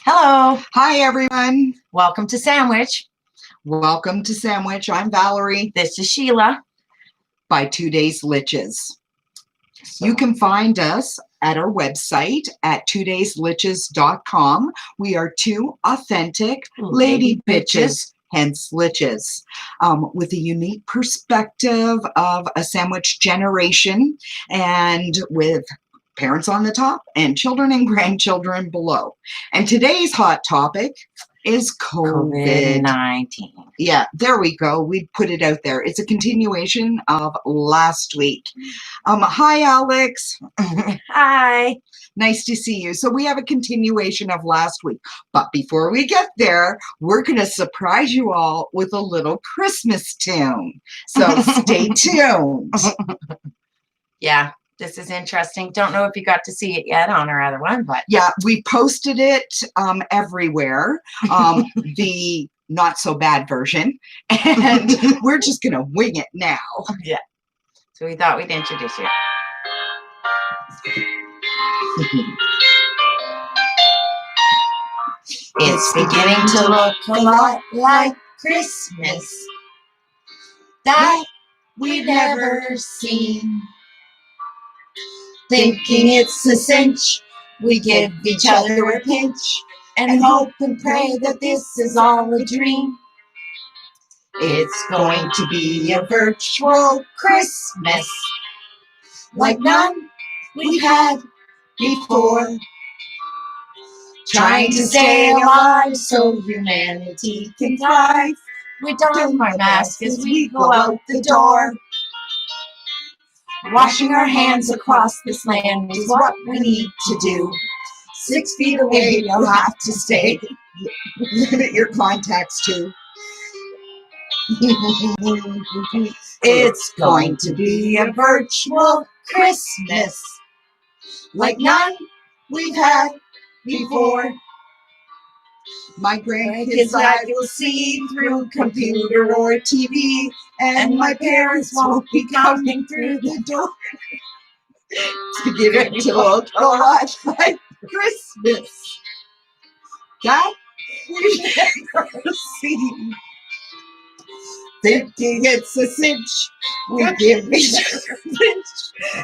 Hello. Hi, everyone. Welcome to Sandwich. Welcome to Sandwich. I'm Valerie. This is Sheila. By 2 Days Liches. You can find us at our website at 2daysliches.com. We are two authentic lady bitches, hence liches, with a unique perspective of a sandwich generation and with parents on the top and children and grandchildren below. And today's hot topic is COVID-19. Yeah, there we go. We put it out there. It's a continuation of last week. Hi, Alex. Hi. Nice to see you. So we have a continuation of last week. But before we get there, we're going to surprise you all with a little Christmas tune. So stay tuned. Yeah. This is interesting. Don't know if you got to see it yet on our other one, but yeah, we posted it everywhere. The not so bad version, and we're just gonna wing it now. Yeah. So we thought we'd introduce you. It's beginning to look a lot like Christmas that we've never seen. Thinking it's a cinch, we give each other a pinch and hope and pray that this is all a dream. It's going to be a virtual Christmas like none we've had before. Trying to stay alive so humanity can thrive. We don our mask as we go out the door. Washing our hands across this land is what we need to do. 6 feet away, you'll have to stay. Limit your contacts too. It's going to be a virtual Christmas like none we've had before. My grandkids I will see through computer or TV, and my parents won't be coming through the door to give it to look a lot like Christmas that we've never seen. Thinking it's a cinch, we give each other a pinch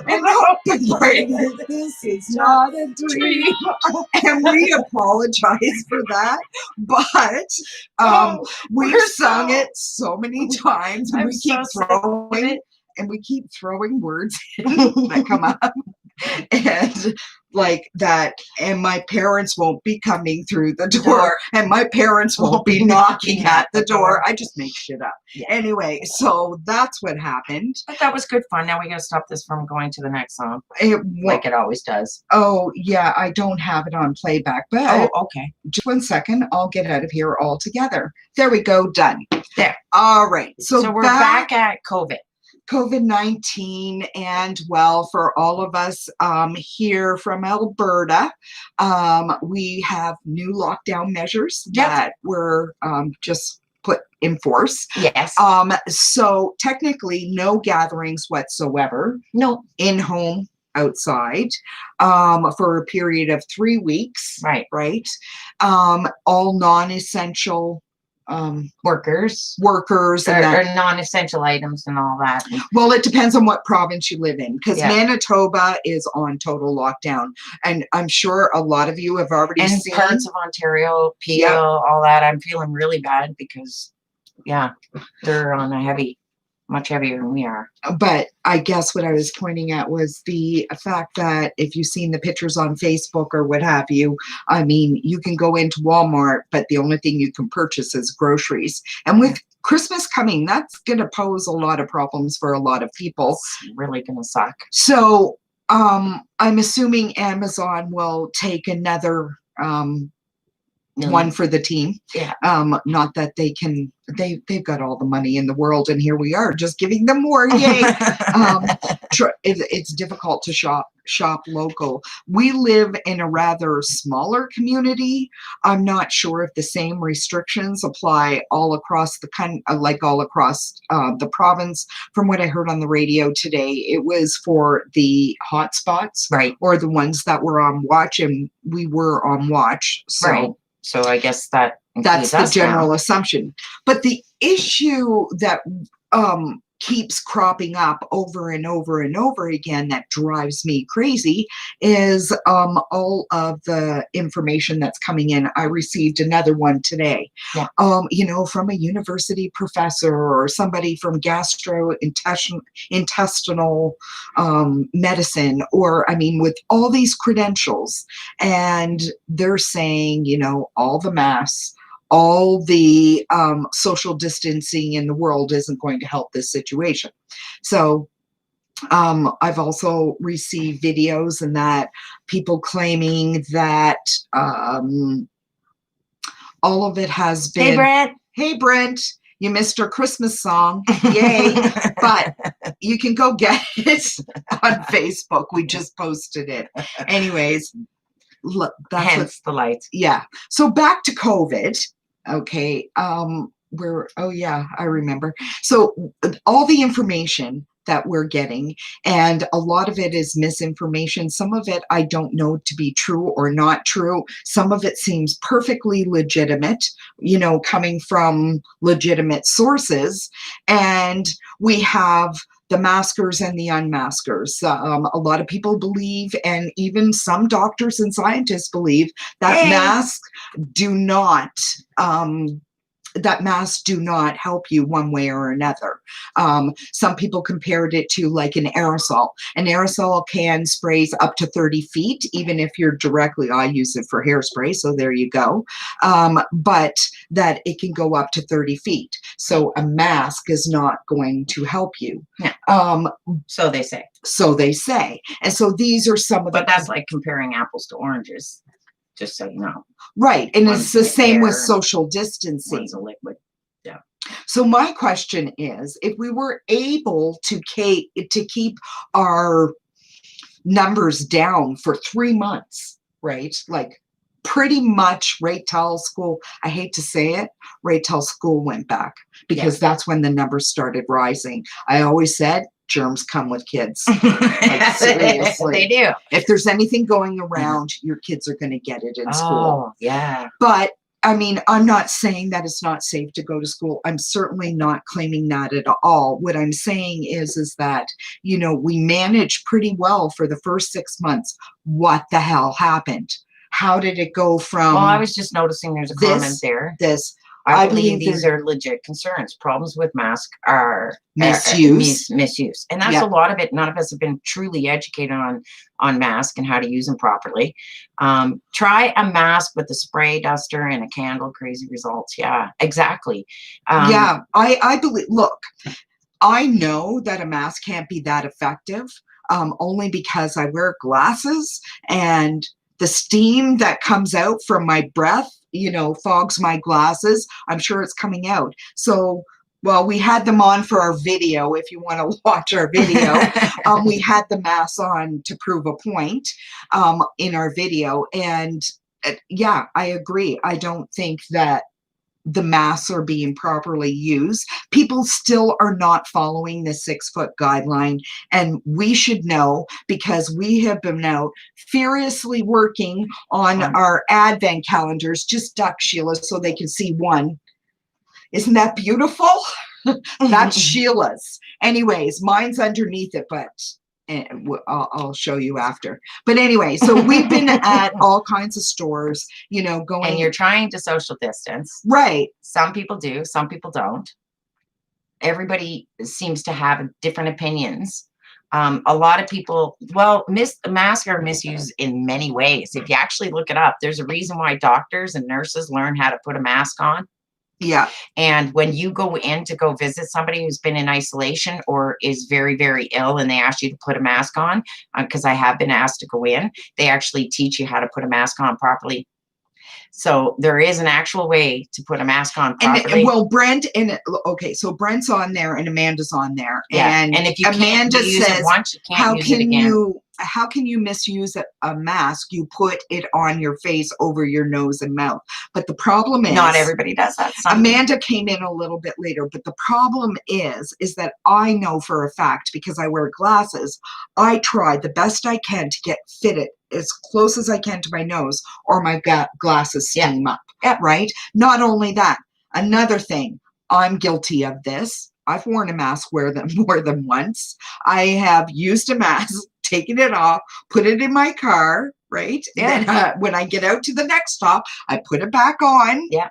and hope and pray that this is not a dream. And we apologize for that, but we've sung it so many times, and we keep throwing words that come up. And like that, and my parents won't be coming through the door, and my parents won't be knocking at the door. I just make shit up. Yeah. Anyway, so that's what happened. But that was good fun. Now we gotta stop this from going to the next song, like it always does. Oh yeah, I don't have it on playback, but okay. Just 1 second, I'll get out of here altogether. There we go, done. There. All right. So we're back at COVID-19, and well, for all of us here from Alberta, we have new lockdown measures that were just put in force. Yes. So technically, no gatherings whatsoever. No. In-home, outside, for a period of 3 weeks. Right. Right. All non-essential workers or non-essential items and all that. Well, it depends on what province you live in, because Manitoba is on total lockdown, and I'm sure a lot of you have already seen parts of Ontario, PO, all that. I'm feeling really bad because they're on a much heavier than we are. But I guess what I was pointing at was the fact that if you've seen the pictures on Facebook or what have you, I mean, you can go into Walmart, but the only thing you can purchase is groceries. And with Christmas coming, that's going to pose a lot of problems for a lot of people. It's really going to suck. So I'm assuming Amazon will take another one for the team. Yeah. Not that they've got all the money in the world, and here we are just giving them more. Yay. it's difficult to shop local. We live in a rather smaller community. I'm not sure if the same restrictions apply all across the like all across the province. From what I heard on the radio today, it was for the hot spots, Right. or the ones that were on watch, and we were on watch. So Right. So I guess that's the general assumption. But the issue that keeps cropping up over and over and over again that drives me crazy is all of the information that's coming in. I received another one today, from a university professor or somebody from gastrointestinal medicine, or with all these credentials, and they're saying, all the masks, all the social distancing in the world isn't going to help this situation. So I've also received videos and that people claiming that all of it has been. Hey, Brent, you missed our Christmas song. Yay. But you can go get it on Facebook. We just posted it. Anyways, look, that's hence the lights. Yeah. So back to COVID. Okay. I remember. So all the information that we're getting, and a lot of it is misinformation. Some of it I don't know to be true or not true. Some of it seems perfectly legitimate, coming from legitimate sources. And we have the maskers and the unmaskers. A lot of people believe, and even some doctors and scientists believe, that masks do not help you one way or another. Some people compared it to like an aerosol. An aerosol can sprays up to 30 feet, even if you're I use it for hairspray, so there you go. But that it can go up to 30 feet. So a mask is not going to help you. Yeah. So they say. And so these are some of But that's like comparing apples to oranges, just so you know. Right. And it's the same with social distancing. One's a liquid. Yeah. So my question is, if we were able to keep our numbers down for 3 months, right? Like pretty much right till school, I hate to say it, right till school went back, because that's when the numbers started rising. I always said, germs come with kids. Like, seriously. They do. If there's anything going around, your kids are going to get it in school. Oh, yeah. But I'm not saying that it's not safe to go to school. I'm certainly not claiming that at all. What I'm saying is that, we managed pretty well for the first 6 months. What the hell happened? How did it go from? Well, I was just noticing there's a comment there. I believe these are legit concerns. Problems with masks are misuse. And that's a lot of it. None of us have been truly educated on masks and how to use them properly. Try a mask with a spray duster and a candle. Crazy results. Yeah, exactly. I believe, look, I know that a mask can't be that effective, only because I wear glasses, and the steam that comes out from my breath, fogs my glasses. I'm sure it's coming out. So, well, we had them on for our video. If you want to watch our video, we had the masks on to prove a point in our video. And I agree. I don't think that the masks are being properly used. People still are not following the 6-foot guideline, and we should know, because we have been out furiously working on our advent calendars. Just duck, Sheila, so they can see one. Isn't that beautiful? That's Sheila's. Anyways, mine's underneath it, but I'll show you after. But anyway, so we've been at all kinds of stores, going. And you're trying to social distance. Right. Some people do, some people don't. Everybody seems to have different opinions. A lot of people, masks are misused in many ways. If you actually look it up, there's a reason why doctors and nurses learn how to put a mask on. Yeah. And when you go in to go visit somebody who's been in isolation or is very, very ill, and they ask you to put a mask on, because I have been asked to go in, they actually teach you how to put a mask on properly. So there is an actual way to put a mask on properly. And well, Brent okay, so Brent's on there and Amanda's on there, Yeah. and if you Amanda can't use says, it once, you can't use it again. how can you misuse a mask? You put it on your face over your nose and mouth. But the problem is, not everybody does that. Amanda came in a little bit later, but the problem is that I know for a fact, because I wear glasses, I try the best I can to get fitted as close as I can to my nose, or my glasses steam up. Yeah. Right? Not only that, another thing, I'm guilty of this. I've worn a mask more than once. I have used a mask, taken it off, put it in my car, right? Yeah. Then when I get out to the next stop, I put it back on. Yeah.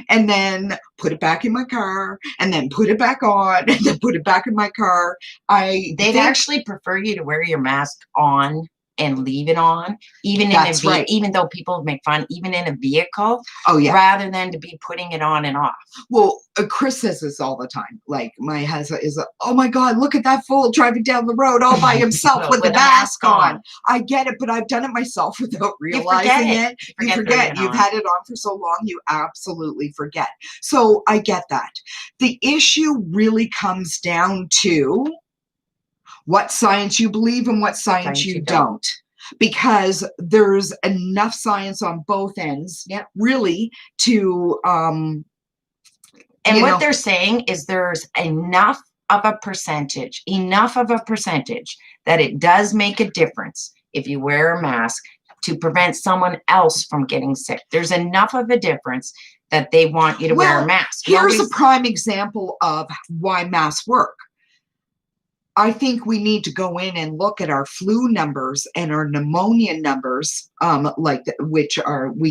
And then put it back in my car, and then put it back on, and then put it back in my car. They'd actually prefer you to wear your mask on and leave it on, even even though people make fun, even in a vehicle. Oh yeah. Rather than to be putting it on and off. Well, Chris says this all the time. Like, my husband is, oh my God, look at that fool driving down the road all by himself with the mask on. I get it, but I've done it myself without realizing it. You forget. You've had it on for so long, you absolutely forget. So I get that. The issue really comes down to what science you believe and what science you don't. Because there's enough science on both ends, really, to and what they're saying is there's enough of a percentage that it does make a difference if you wear a mask to prevent someone else from getting sick. There's enough of a difference that they want you to wear a mask. Here's a prime example of why masks work. I think we need to go in and look at our flu numbers and our pneumonia numbers, we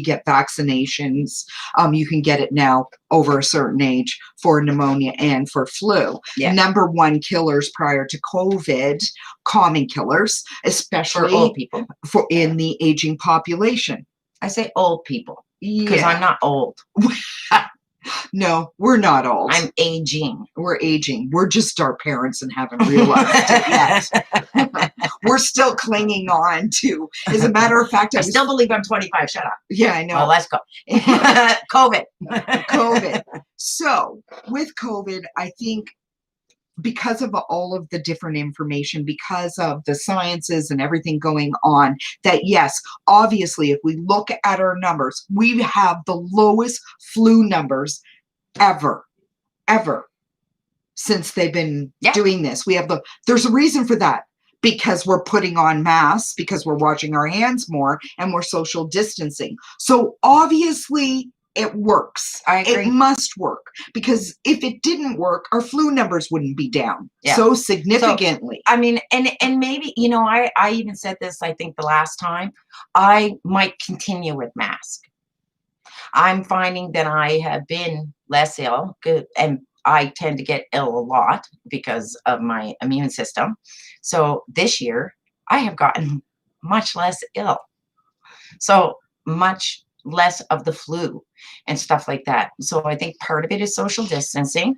get vaccinations. You can get it now over a certain age for pneumonia and for flu. Yeah. Number one killers prior to COVID, common killers, especially for old people, in the aging population. I say old people because I'm not old. No, we're not old. I'm aging. We're aging. We're just our parents and haven't realized it yet. We're still clinging on to. As a matter of fact, I still believe I'm 25. Shut up. Yeah, I know. Well, let's go. COVID. So with COVID, I think because of all of the different information, because of the sciences and everything going on, that yes, obviously, if we look at our numbers, we have the lowest flu numbers ever since they've been doing this. There's a reason for that, because we're putting on masks, because we're washing our hands more, and we're social distancing. So obviously, it works. I agree. It must work, because if it didn't work, our flu numbers wouldn't be down so significantly. So, I mean, and maybe, I even said this, I think the last time, I might continue with mask. I'm finding that I have been less ill, and I tend to get ill a lot because of my immune system. So this year, I have gotten much less ill. So much less of the flu and stuff like that. So I think part of it is social distancing,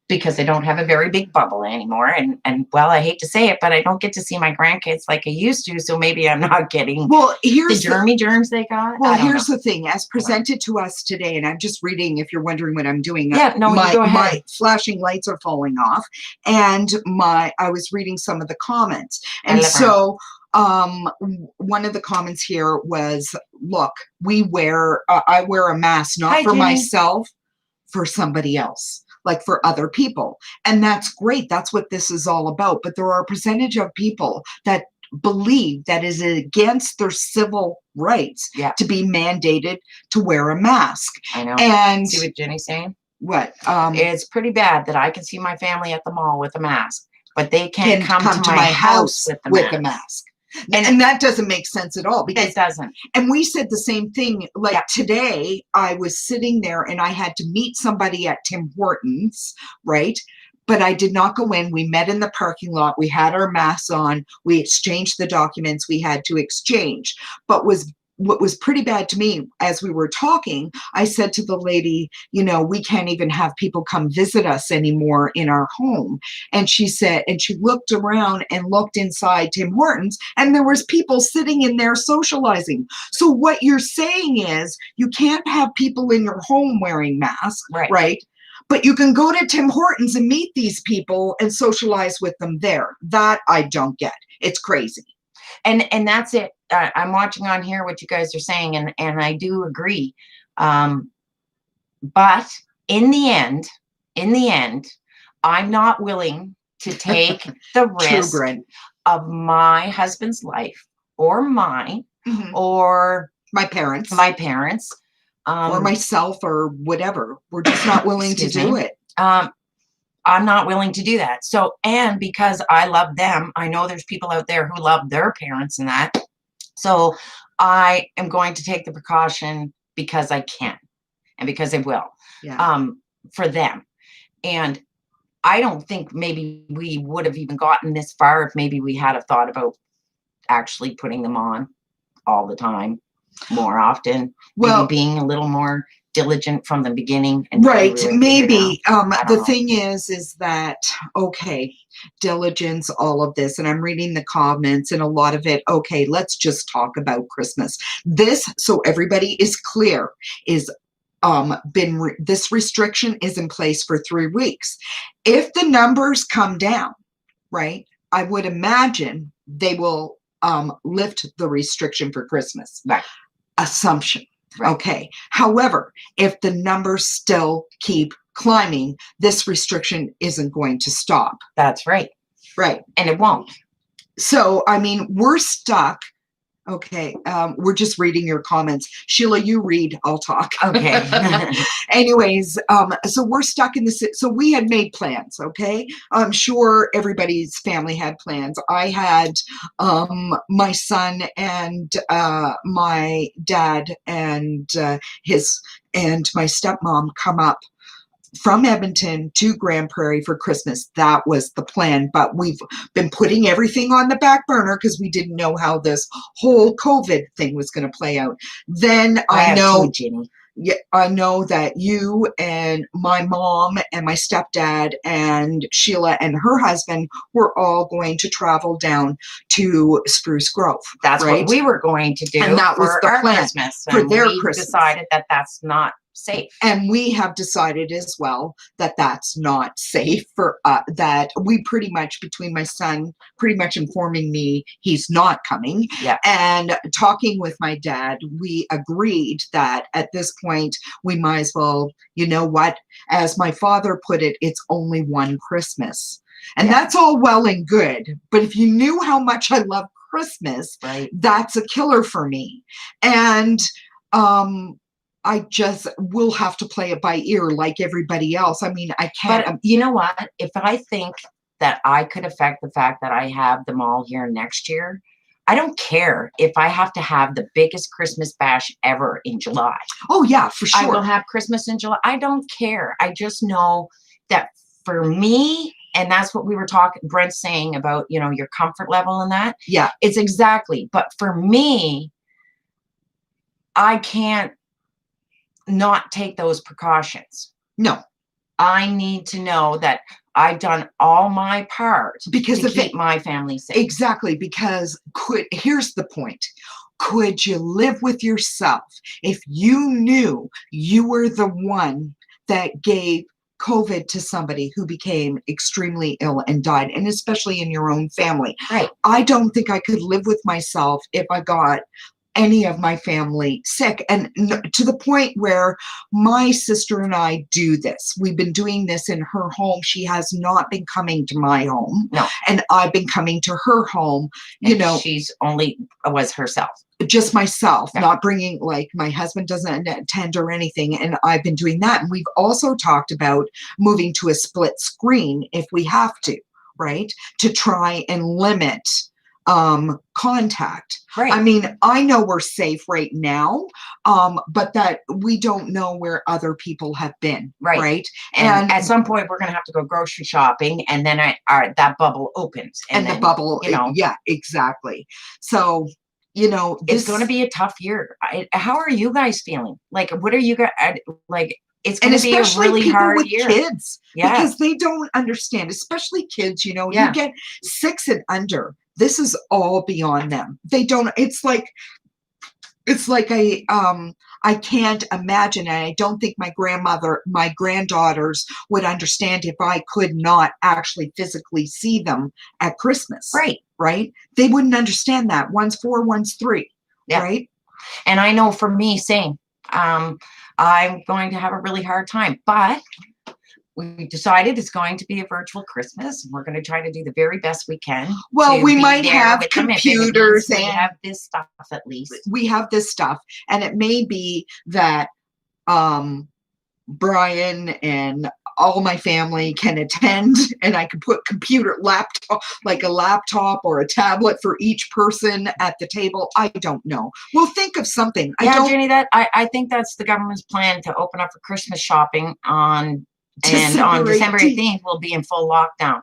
because I don't have a very big bubble anymore. And well, I hate to say it, but I don't get to see my grandkids like I used to. So maybe I'm not getting the germs they got. Well, here's the thing, as presented to us today, and I'm just reading, if you're wondering what I'm doing. My flashing lights are falling off, and I was reading some of the comments. And so one of the comments here was, look, I wear a mask, not for myself, for somebody else, like for other people. And that's great. That's what this is all about. But there are a percentage of people that believe that is against their civil rights to be mandated to wear a mask. I know. And see what Jenny's saying? What? It's pretty bad that I can see my family at the mall with a mask, but they can't come to my house with a mask. And that doesn't make sense at all. Because it doesn't. And we said the same thing. Like today, I was sitting there and I had to meet somebody at Tim Hortons, right? But I did not go in. We met in the parking lot. We had our masks on. We exchanged the documents we had to exchange. But what was pretty bad to me as we were talking, I said to the lady, we can't even have people come visit us anymore in our home. And she said, and she looked around and looked inside Tim Hortons, and there was people sitting in there socializing. So what you're saying is you can't have people in your home wearing masks, right? But you can go to Tim Hortons and meet these people and socialize with them there. That I don't get. It's crazy. And that's it. I'm watching on here what you guys are saying, and I do agree. But in the end, I'm not willing to take the risk of my husband's life or mine or my parents, or myself or whatever. We're just not willing to do it. I'm not willing to do that. So, and because I love them, I know there's people out there who love their parents and that. So I am going to take the precaution because I can and because I will, for them. And I don't think maybe we would have even gotten this far if maybe we had a thought about actually putting them on all the time, more often, maybe being a little more diligent from the beginning. And maybe. The thing is that, okay, diligence, all of this, and I'm reading the comments and a lot of it, okay, let's just talk about Christmas. This, so everybody is clear, is this restriction is in place for 3 weeks. If the numbers come down, right, I would imagine they will lift the restriction for Christmas. Right. Assumption. Right. Okay. However, if the numbers still keep climbing, this restriction isn't going to stop. That's right. Right. And it won't. So, I mean, we're stuck. Okay. We're just reading your comments. Sheila, you read, I'll talk. Okay. Anyways, so we're stuck in this. So we had made plans. Okay. I'm sure everybody's family had plans. I had my son and my dad and and my stepmom come up from Edmonton to Grand Prairie for Christmas. That was the plan, but we've been putting everything on the back burner because we didn't know how this whole COVID thing was going to play out. Then I know, Ginny. Yeah, I know that you and my mom and my stepdad and Sheila and her husband were all going to travel down to Spruce Grove. That's right? What we were going to do, and that was the plan Christmas. For their we Christmas. Decided that that's not safe. And we have decided as well that that's not safe for that we pretty much, between my son pretty much informing me he's not coming, and talking with my dad, we agreed that at this point we might as well, you know what, as my father put it, it's only one Christmas. And that's all well and good, but if you knew how much I love Christmas, that's a killer for me. And I just will have to play it by ear like everybody else. I mean, I can't. But you know what? If I think that I could affect the fact that I have them all here next year, I don't care if I have to have the biggest Christmas bash ever in July. Oh, yeah, for sure. I will have Christmas in July. I don't care. I just know that for me, and that's what we were talking, Brent saying about, you know, your comfort level and that. Yeah. It's exactly. But for me, I can't not take those precautions. No. I need to know that I've done all my part because to keep my family safe. Exactly, because here's the point. Could you live with yourself if you knew you were the one that gave COVID to somebody who became extremely ill and died, and especially in your own family? Right. I don't think I could live with myself if I got any of my family sick, and to the point where my sister and I do this. We've been doing this in her home. She has not been coming to my home. No. And I've been coming to her home. You know, she's only was herself. Just myself, not bringing, like, my husband doesn't attend or anything, and I've been doing that. And we've also talked about moving to a split screen if we have to, right, to try and limit contact. Right. I mean, I know we're safe right now, but that we don't know where other people have been. Right. And at some point we're going to have to go grocery shopping, and then that bubble opens. And the bubble, you know. Yeah, exactly. So you know, It's going to be a tough year. How are you guys feeling? Like, what are you guys like? It's going and to be a especially really people hard with year. kids, Yeah. because they don't understand, especially kids, you know, Yeah. you get 6 and under. This is all beyond them. They don't, it's like I can't imagine, and I don't think my granddaughters would understand if I could not actually physically see them at Christmas. Right. Right? They wouldn't understand that. One's 4, one's 3. Yeah. Right? And I know for me, same. I'm going to have a really hard time, but we decided it's going to be a virtual Christmas. We're going to try to do the very best we can. Well, we might have with them computers we and have this stuff at least. we have this stuff, and it may be that Brian and all my family can attend, and I could put like a laptop or a tablet for each person at the table. I don't know. We'll think of something. Yeah, Jenny, I think that's the government's plan to open up for Christmas shopping on December 18th we'll be in full lockdown.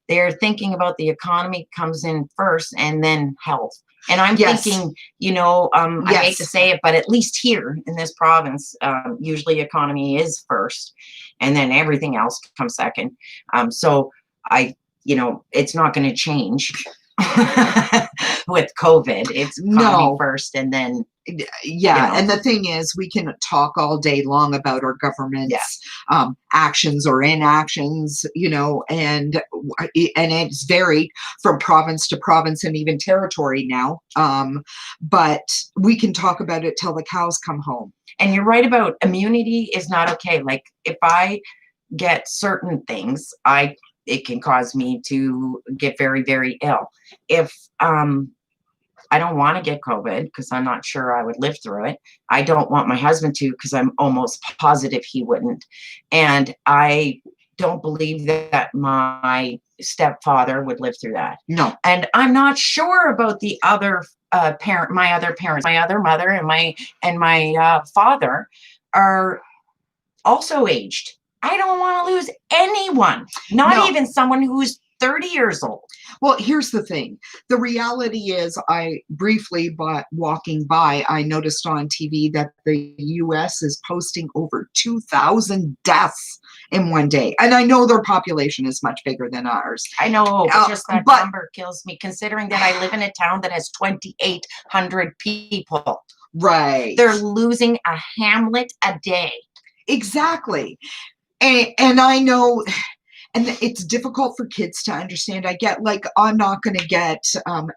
They're thinking about the economy comes in first and then health. And I'm thinking, you know, I hate to say it, but at least here in this province, usually economy is first and then everything else comes second. So you know, it's not going to change with COVID. It's economy first and then. And the thing is, we can talk all day long about our government's actions or inactions, you know, and it's varied from province to province and even territory now. But we can talk about it till the cows come home. And you're right about immunity is not okay. Like if I get certain things, it can cause me to get very, very ill. If I don't want to get COVID because I'm not sure I would live through it. I don't want my husband to because I'm almost positive he wouldn't. And I don't believe that my stepfather would live through that. No. And I'm not sure about the other my other parents, my other mother and my father are also aged. I don't want to lose anyone, not even someone who's 30 years old. Well, here's the thing. The reality is, I briefly, walking by, I noticed on TV that the U.S. is posting over 2,000 deaths in one day. And I know their population is much bigger than ours. I know, but just that number kills me, considering that I live in a town that has 2,800 people. Right. They're losing a hamlet a day. Exactly. And I know... And it's difficult for kids to understand. I get, like, I'm not going to get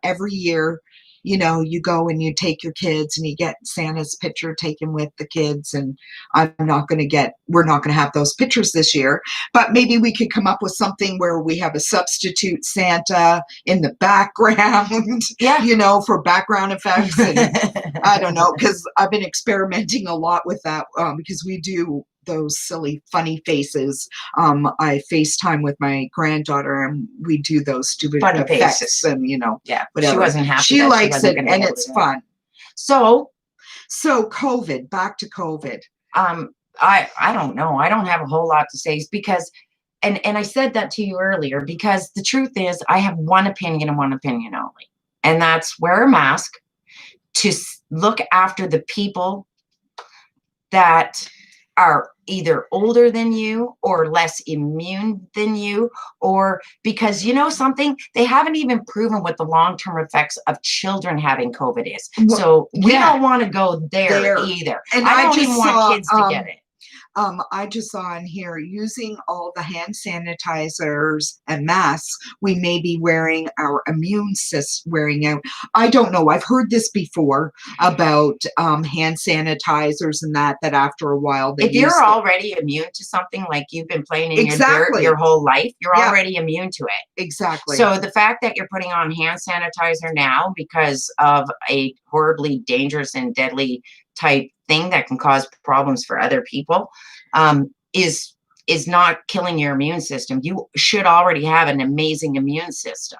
every year, you know, you go and you take your kids and you get Santa's picture taken with the kids. And we're not going to have those pictures this year. But maybe we could come up with something where we have a substitute Santa in the background, you know, for background effects. And I don't know, because I've been experimenting a lot with that because we do those silly, funny faces. I FaceTime with my granddaughter and we do those stupid funny effects faces. And, you know, whatever. She wasn't happy. She likes it and it's fun. So COVID, back to COVID. I don't know. I don't have a whole lot to say because, and I said that to you earlier, because the truth is I have one opinion and one opinion only. And that's wear a mask to look after the people that are either older than you or less immune than you, or because you know something, they haven't even proven what the long-term effects of children having COVID is. So we don't want to go there either. And I don't even want kids to get it. I just saw in here, using all the hand sanitizers and masks, we may be wearing our immune system wearing out. I don't know. I've heard this before about hand sanitizers and that after a while, if you're already immune to something, like you've been playing in your dirt your whole life, you're already immune to it. Exactly. So the fact that you're putting on hand sanitizer now because of a horribly dangerous and deadly type thing that can cause problems for other people is not killing your immune system. You should already have an amazing immune system.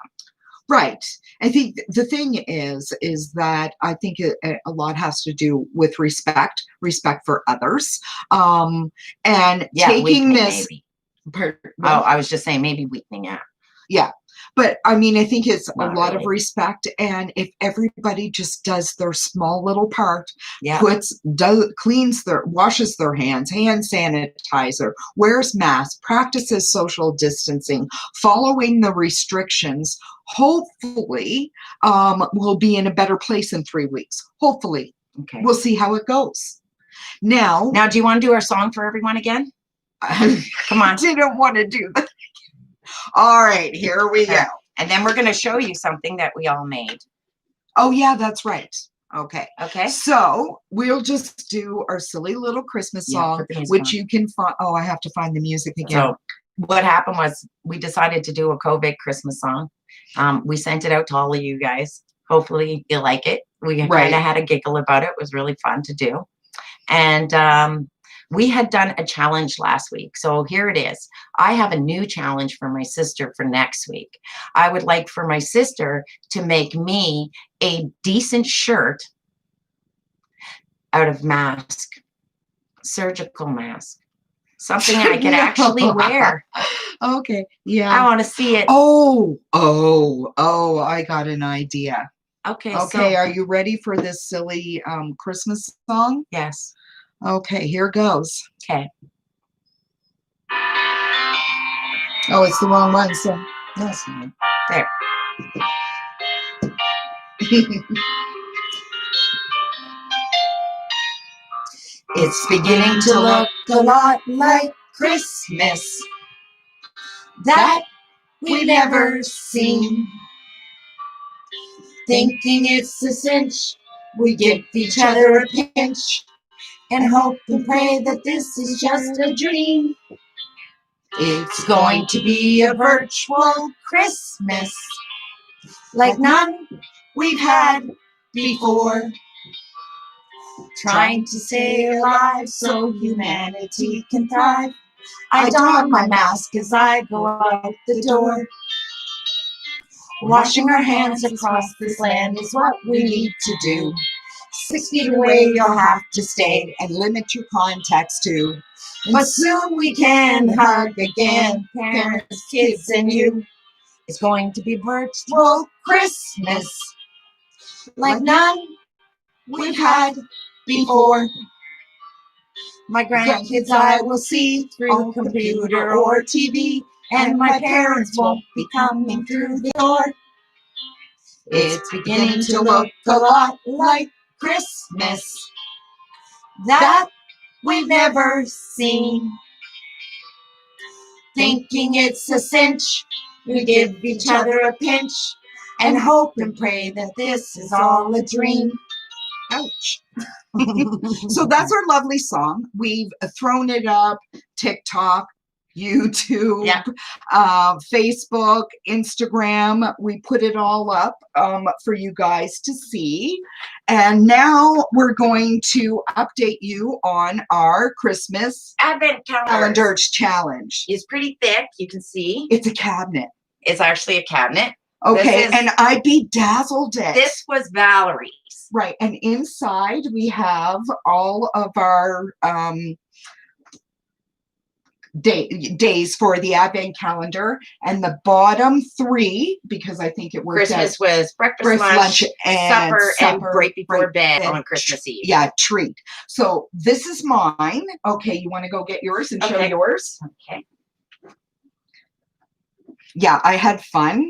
Right. I think the thing is that I think a lot has to do with respect for others, and taking this. Maybe. I was just saying maybe weakening. Yeah. But I mean, I think it's Not a lot of really. respect. And if everybody just does their small little part, Yeah. washes their hands, hand sanitizer, wears masks, practices social distancing, following the restrictions, hopefully we'll be in a better place in 3 weeks. Hopefully. Okay. We'll see how it goes. Now, do you want to do our song for everyone again? Come on. I didn't want to do that. All right, here we go. And then we're going to show you something that we all made. Oh, yeah, that's right. Okay. Okay. So we'll just do our silly little Christmas song, which you can find. Oh, I have to find the music again. So what happened was we decided to do a COVID Christmas song. We sent it out to all of you guys. Hopefully you like it. We kind of had a giggle about it. It was really fun to do. And we had done a challenge last week. So here it is. I have a new challenge for my sister for next week. I would like for my sister to make me a decent shirt out of mask, surgical mask, something I can actually wear. Okay. Yeah. I want to see it. Oh, I got an idea. Okay. Okay. Are you ready for this silly Christmas song? Yes. Okay, here goes. Okay. Oh, it's the wrong one, so Yes. There. It's beginning to look a lot like Christmas that we've never seen. Thinking it's a cinch, we give each other a pinch and hope and pray that this is just a dream. It's going to be a virtual Christmas like none we've had before. Trying to stay alive so humanity can thrive. I don my mask as I go out the door. Washing our hands across this land is what we need to do. 6 feet away you'll have to stay and limit your contacts too. but soon we can hug again, parents, kids, and you. It's going to be virtual Christmas like none we've had before. My grandkids I will see through computer or TV, and my parents won't be coming through the door. It's beginning to look a lot like Christmas that we've never seen. Thinking it's a cinch, we give each other a pinch and hope and pray that this is all a dream. Ouch. So that's our lovely song. We've thrown it up, TikTok, YouTube, Facebook, Instagram. We put it all up for you guys to see. And now we're going to update you on our Christmas Advent calendar challenge. It's pretty thick, you can see. It's a cabinet. It's actually a cabinet. Okay, and I bedazzled it. This was Valerie's. Right, and inside we have all of our days for the Advent calendar, and the bottom 3, because I think it worked Christmas was breakfast, lunch, and supper, and right before bed on Christmas Eve. Yeah, treat. So this is mine. Okay, you want to go get yours and show yours? Okay. Yeah, I had fun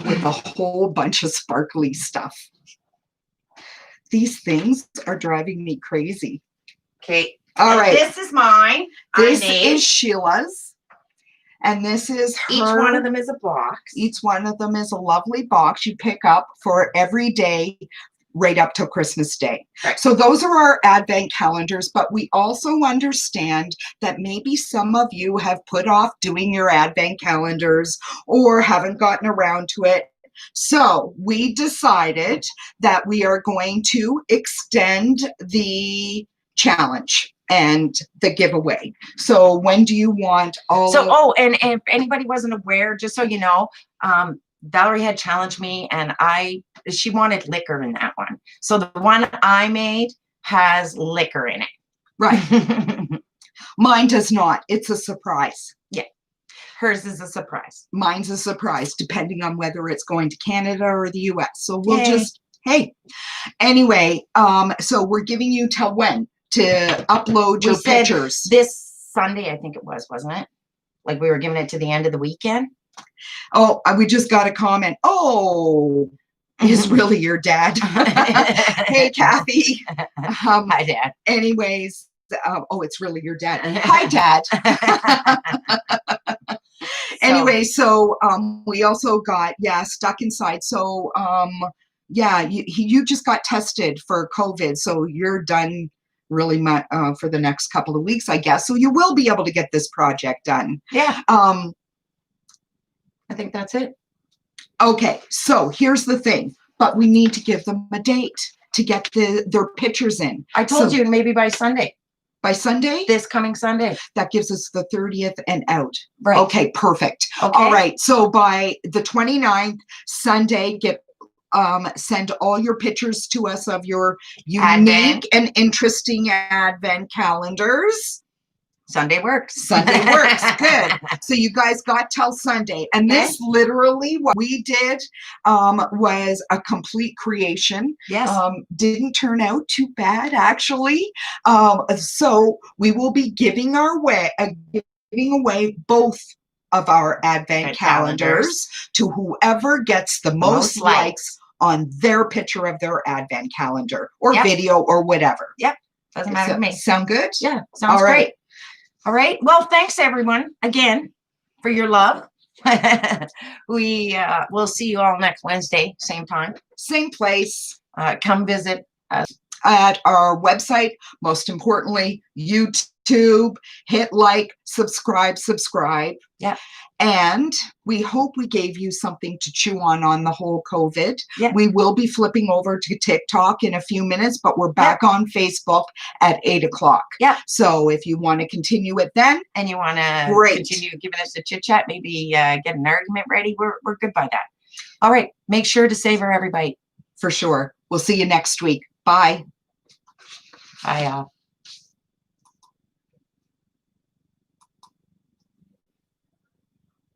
with a whole bunch of sparkly stuff. These things are driving me crazy. Okay. All right. This is mine. This is Sheila's. And this is her. Each one of them is a box. Each one of them is a lovely box you pick up for every day right up till Christmas Day. Right. So those are our Advent calendars, but we also understand that maybe some of you have put off doing your Advent calendars or haven't gotten around to it. So we decided that we are going to extend the challenge and the giveaway. So when do you want all and if anybody wasn't aware, just so you know, Valerie had challenged me and she wanted liquor in that one. So the one I made has liquor in it. Right. Mine does not. It's a surprise. Yeah. Hers is a surprise. Mine's a surprise, depending on whether it's going to Canada or the US. So we'll Yay. just, hey. Anyway, so we're giving you till when to upload your pictures? This Sunday, I think it was, wasn't it? Like we were giving it to the end of the weekend. Oh, we just got a comment. Oh, he's really your dad. Hey, Kathy. Hi, Dad. Anyways, oh, it's really your dad. Hi, Dad. Anyway, so we also got, stuck inside. So, you just got tested for COVID. So you're done really much for the next couple of weeks, I guess. So you will be able to get this project done. Yeah. I think that's it. Okay, so here's the thing, but we need to give them a date to get their pictures in. I told you maybe by Sunday. By Sunday? This coming Sunday. That gives us the 30th and out. Right. Okay, perfect. Okay. All right, so by the 29th, Sunday, send all your pictures to us of your unique and interesting Advent calendars. Sunday works. Sunday works. Good. So you guys got till Sunday. And this literally, what we did was a complete creation. Yes. Didn't turn out too bad, actually. So we will be giving away both of our Advent calendars to whoever gets the most likes on their picture of their Advent calendar or video or whatever. Yep. Doesn't matter to me. Sound good? Yeah. Sounds great. All right. Well, thanks everyone again for your love. We will see you all next Wednesday, same time, same place. Come visit us at our website. Most importantly, YouTube. Hit like, subscribe. Yeah. And we hope we gave you something to chew on the whole COVID. Yeah. We will be flipping over to TikTok in a few minutes, but we're back on Facebook at 8 o'clock. Yeah. So if you want to continue it then. And you want to continue giving us a chit chat, maybe get an argument ready, we're good by that. All right. Make sure to savor every bite. For sure. We'll see you next week. Bye. Bye, y'all.